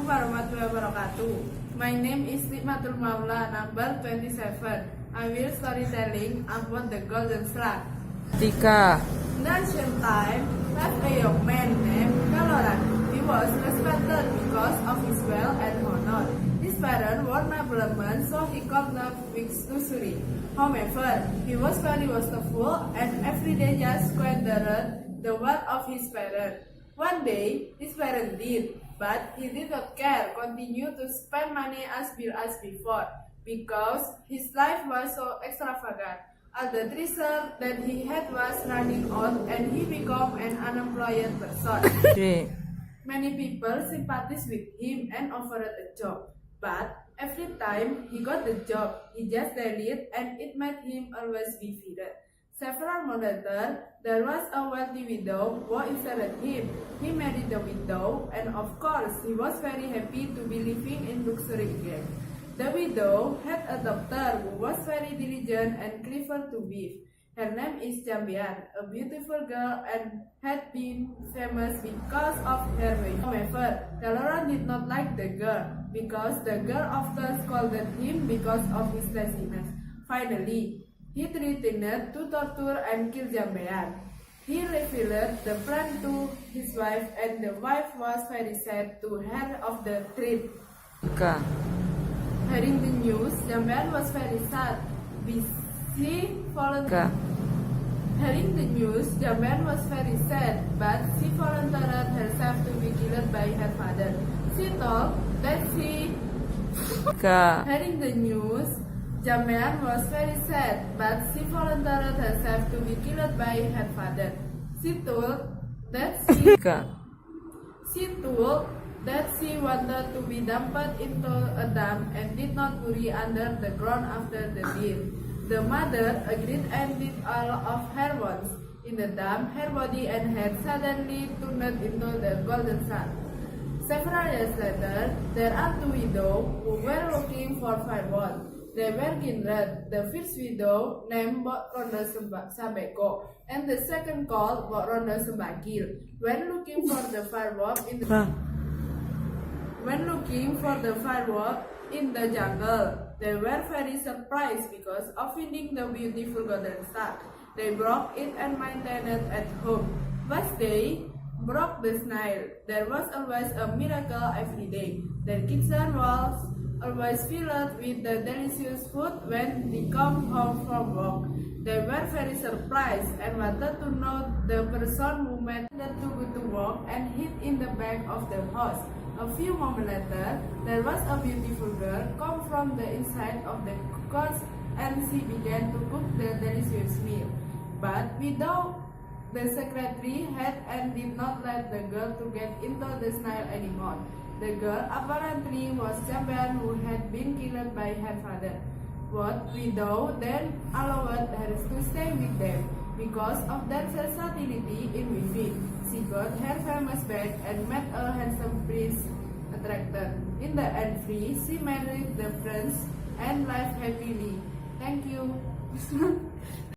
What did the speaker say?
Assalamualaikum warahmatullahi wabarakatuh. My name is Maula, number 27. I will storytelling about the golden slug. Tika. In ancient time, lived a young man named Kaloran. He was respected because of his wealth and honor. His parents were noblemen, so he could not fix luxury. However, he was very wasteful and every day just squandered the wealth of his parents. One day, his parents did, but he did not care, continued to spend money as before, because his life was so extravagant. All the treasure that he had was running out, and he became an unemployed person. Many people sympathized with him and offered a job, but every time he got the job, he just delayed, and it made him always be feared. Several months later, there was a wealthy widow who interested him. He married the widow, and of course, he was very happy to be living in luxury again. The widow had a daughter who was very diligent and clever to weave. Her name is Jambian, a beautiful girl, and had been famous because of her weaving. However, Kaloran did not like the girl because the girl often scolded him because of his laziness. Finally, he threatened to torture and kill Jambian. He revealed the plan to his wife, and the wife was very sad to hear of the threat. Hearing the news, Jambian was very sad. Hearing the news, Jambian was very sad, but she volunteered herself to be killed by her father. She told that Hearing the news, Jambian was very sad, but she volunteered herself to be killed by her father. She told that she wanted to be dumped into a dam and did not bury under the ground after the death. The mother agreed and did all of her wants in the dam. Her body and head suddenly turned into the golden sun. Several years later, there are two widows who were looking for firewood. They were kindred. The first widow named Rondo Sambeko, and the second called Rondo Sembagil. When looking for the firewood in the jungle, they were very surprised because of finding the beautiful golden slug. They broke it and maintained it at home. But they broke the snail. There was always a miracle every day. Their kitchen was always filled with the delicious food when they come home from work. They were very surprised and wanted to know the person who made them to go to work and hid in the back of the house. A few moments later, there was a beautiful girl come from the inside of the cookhouse, and she began to cook the delicious meal. But without the secretary had and did not let the girl to get into the snail anymore. The girl apparently was Jambian who had been killed by her father. What widow then allowed her to stay with them because of their versatility in weaving. She got her famous back and met a handsome prince attracted. In the end, she married the prince and lived happily. Thank you.